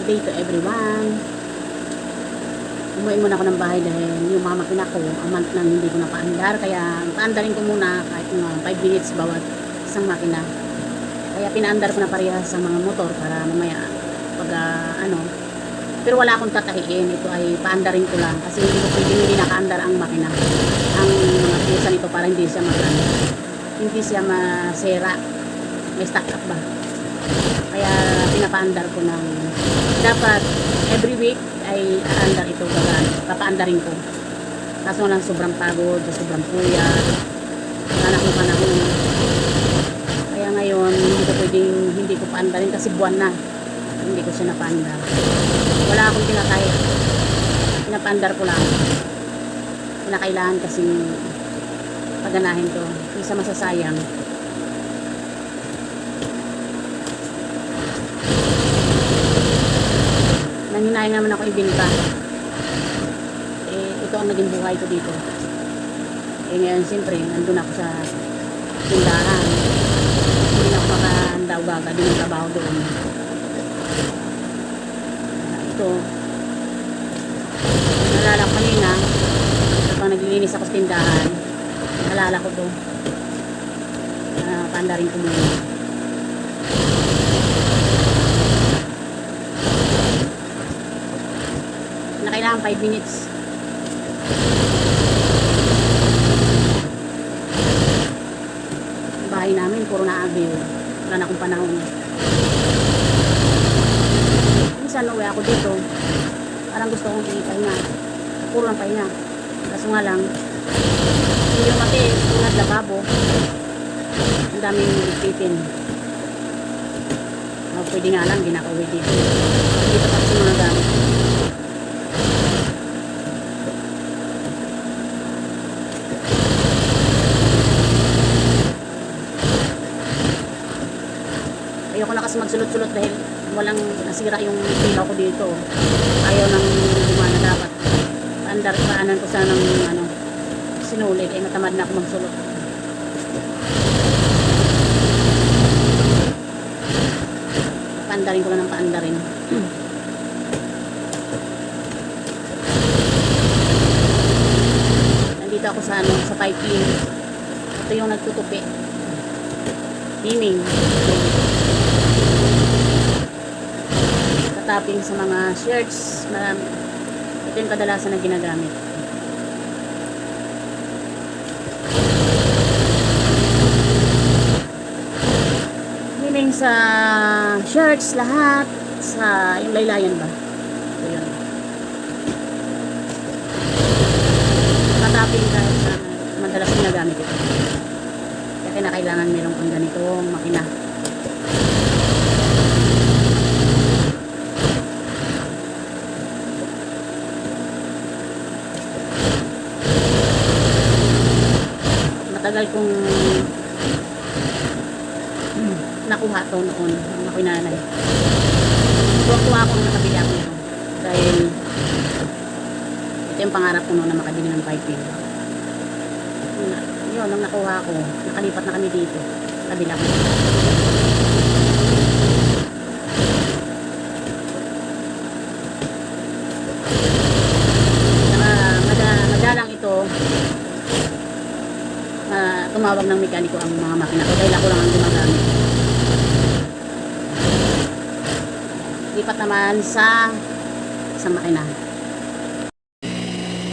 day to everyone. Umuwi muna ako ng bahay dahil yung mga makina ko, a month nang hindi ko napaandar. Kaya paandarin ko muna kahit mga 5 minutes bawat isang makina. Kaya pinaandar ko na parehas sa mga motor para mamaya pag pero wala akong tatahiin. Ito ay paandarin ko lang kasi hindi ko pwedeng hindi nakaandar ang makina. Ang mga piyesa nito para hindi siya hindi siya masera. May stock up ba? Kaya pinapaandar ko ng dapat every week ay aandar ito papaandarin ko. Kaso lang sobrang pagod, sobrang puyat, anak ko panahon. Kaya ngayon hindi ko paandarin kasi buwan na hindi ko siya napaandar. Wala akong tinatahit, pinapaandar ko lang. Kinakailangan kasing paganahin to isa masasayang. Nanginay naman ako ibinta. Ito ang naging buhay ko dito. Ngayon siyempre nandun ako sa tindahan, hindi na ako makahandaw-gaga din ang trabaho doon. Ito nalala ko kanina habang naglilinis ako sa tindahan, nalala ko to paandarin ko muna. Kailangan 5 minutes. Bahay namin puro na-avail. Wala na akong panahon. Minsan uwi ako dito. Parang gusto kong ipahinga. Puro ng pahinga. Kaso nga lang hindi yung mati tulad lababo. Ang daming titin. Pwede nga lang ginakauwi dito. Dito pa kasi mga gamit. Ayoko na kasi magsulot-sulot dahil walang nasira yung pila ko dito. Ayaw nang gumana dapat. Paanan ko sana ng sinulit. Ay natamad na ako magsulot. Paandarin ko lang ng paandarin. Nandito ako sa sa piping. Ito yung nagtutupi. Timing. Tapping sa mga shirts, marami. Ito yung kadalasan na ginagamit. Hiling sa shirts lahat, sa yung laylayan ba? Ito yun. Tapping kahit sa madalas ginagamit ito. Kaya kinakailangan mayroon kang ganitong makina. Tagal kong nakuha to noon nung ako'y nanay. Tuwa-tuwa akong nakabili ako nito dahil ito yung pangarap ko noon na makabili ng piping. Yun, nung nakuha ko, nakalipat na kami dito. Kabila ko. Madalang ito tumawag ng mekaniko ang mga makina ko dahil ako lang ang gumagamit. Lipat naman sa makina.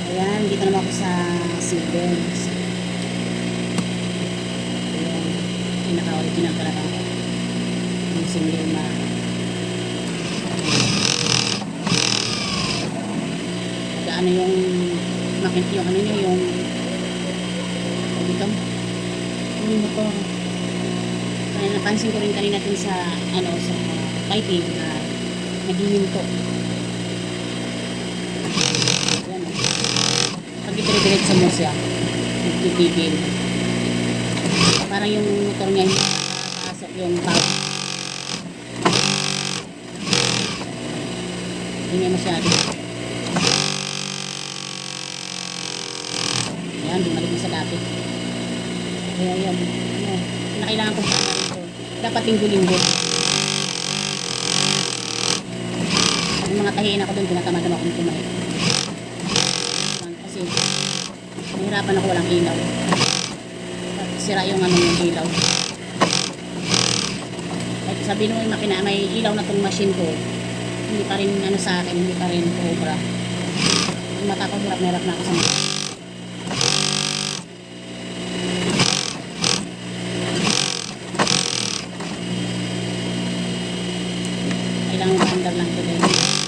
Ayan, dito naman ako sa seatbelts. Ayan, pinaka-original talaga yung single na ano yung makina, yung ano nyo, yung dito yung motor. Kaya napansin ko rin kanina dun sa sa piping na naghihinto. Ayan o. Pag ipire-diretso mo siya nagtitigil. Parang yung motor niya hindi nakapasok yung pag hindi masyado. Ayan, bumalik na sa dati. Kaya yan, kailangan kong paandarin ko. Dapat linggo-linggo. Yung mga tahiin ako doon, tinatamad akong tumahi. Kasi nahirapan ako walang ilaw. Sira yung ano yung ilaw. Kahit sabihin mo yung makina, may ilaw na tong machine ko, hindi pa rin ano sa akin, hindi pa rin cobra. Yung mata ko, hirap na ako sa mata. Kailangan paandar lang ito dahil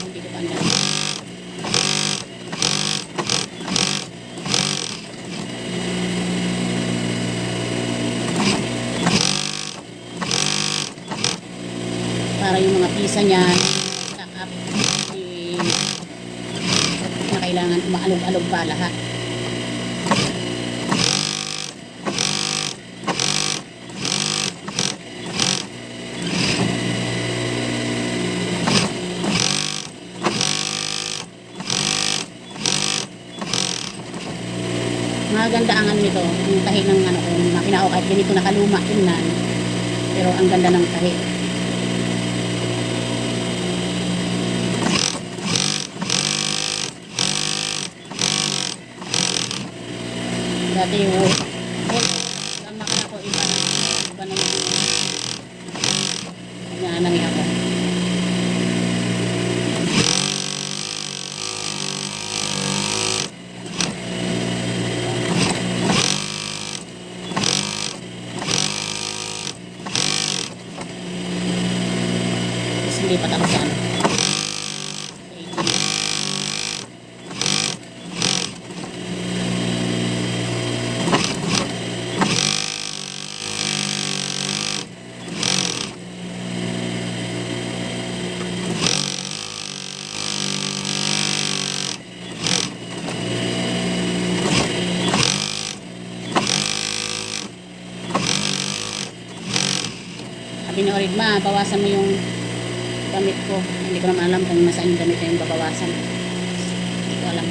hindi ko paandar. Para yung mga pisa niyan stack up na kailangan maalog-alog pa lahat. Maganda ang ano nito, yung tahi ng ano ko, makina ko kahit ganito nakaluma tingnan, pero ang ganda ng tahi. Dati yung ang makina ko iba na yung nananahi ako. Lipat ako sa ano. Sabi ni Oridma, bawasan mo yung damit ko. Hindi ko naman alam kung nasaan yung damit na yung babawasan. Hindi ko alam.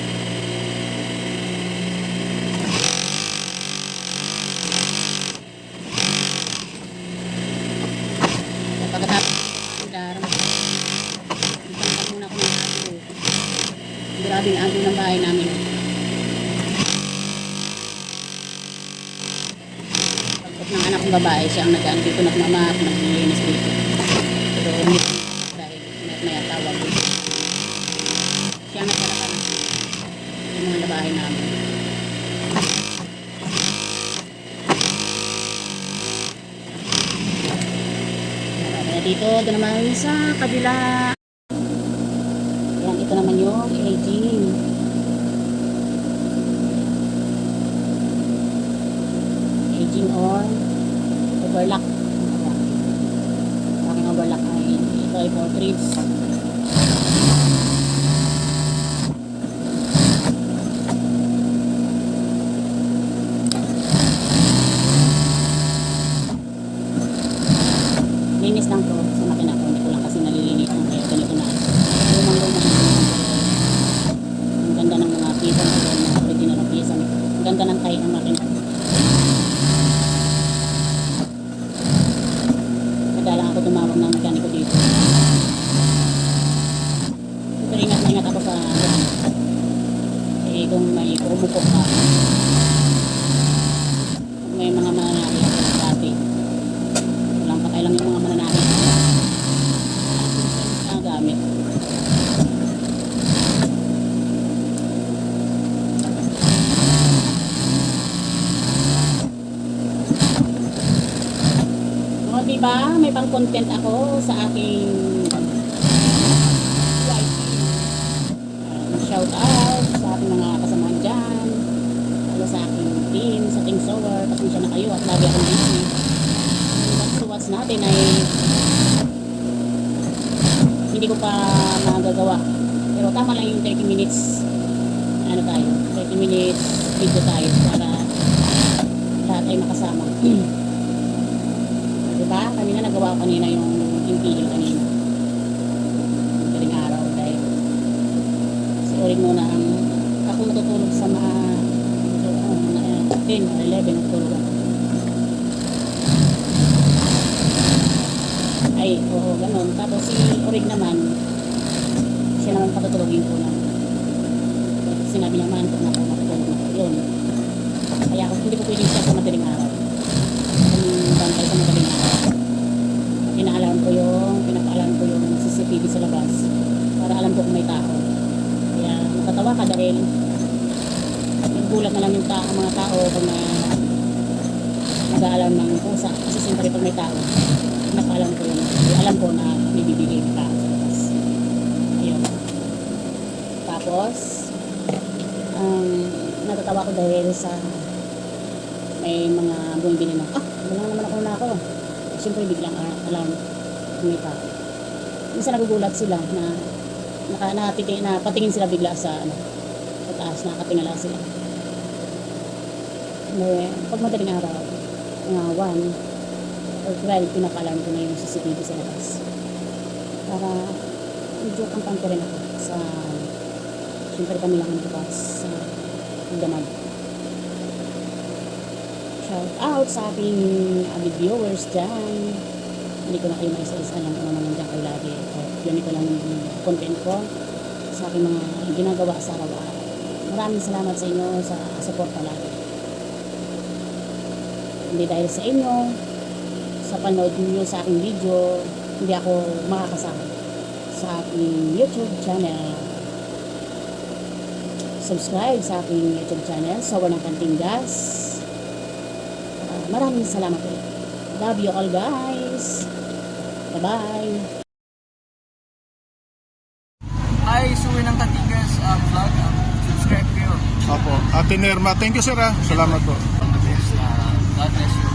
So, pagkatapos andar, itanggal muna ako ng agyo. Grabing agyo ng bahay namin. Pagkot ng anak kong babae, siya ang nag-ano dito, nagmamap, naglilinis dito. Pero hindi may tawag ko. Siya nagkalakan yung mga labahay namin. Kaya dito, doon naman sa kabila. Yan, ito naman yung aging. Aging or overlock. Aking overlock ay ito ay 4 trips. Linis lang to sa makina ko, hindi ko lang kasi nalilinis ng kaya ganito na lumang-lumang. Ang ganda ng mga pisa na mga original ng pisa. Ang ganda ng tayo ng makina. Madalang ako tumawag ng mekaniko dito. Pero ingat na ingat ako sa kung may umupok ka, kung may mga mananahi ako dati, walang patay lang yung mga mananahi na gamit. O diba, may pang content ako sa aking shout out sa aking mga kasamahan dyan, lalo sa aking team, sa Team Sower. Pasensya na kayo at lagi akong busy. What's natin ay hindi ko pa magagawa, pero tama lang yung 30 minutes ano tayo, 30 minutes video tayo para lahat ay makasama. Diba? Kanina nagawa ko kanina yung impihil kanina. Galing araw dahil ulit muna ang ako matutulog sa mga 10 or 11 natulog ako. Ay, oo, ganun. Tapos si Orig naman siya naman patutulogin ko na. Sinabi niya, maantok na ako, matutulog na ako. Yun. Kaya ako, hindi ko pwedeng siya sa madaling araw. Kung bantay sa madaling araw. Pinapaalam ko yung CCTV sa labas para alam ko kung may tao. Kaya natatawa ka dahil gulat na lang yung mga tao pag nag-aalam ng pusa. Kasi siyempre pag may tao, pinapaalam ko yun. Alam ko na may bibigay ng tao sa labas. Ayun. Tapos, natatawa ko dahil sa may mga bumibili na, wala naman ako. Siyempre biglang alam kung may tao. Minsan nagugulat sila na patingin sila bigla sa taas, nakatingala sila. Pag madaling araw, 1 or 12, pinapaalam ko na yung CCTV sa labas. Para medyo kampang ko rin ako sa siyempre kami lang ang bukas sa damag. Shout out sa aking avid viewers dyan. Hindi ko na kayo maisa-isa lang kung ano naman dyan kayo lagi. Yun ito lang yung content ko sa aking mga ginagawa sa araw-araw. Maraming salamat sa inyo sa support palagi. Hindi dahil sa inyo, sa panood niyo sa aking video, hindi ako makakasama sa aking YouTube channel. Subscribe sa aking YouTube channel, Sawa ng Kanting Gas. Maraming salamat ulit. Love you all guys. Bye-bye. Hi, Suwi ng Katigas vlog. Subscribe kayo. Opo. Ate Nerma, thank you sir. Salamat po. God bless you.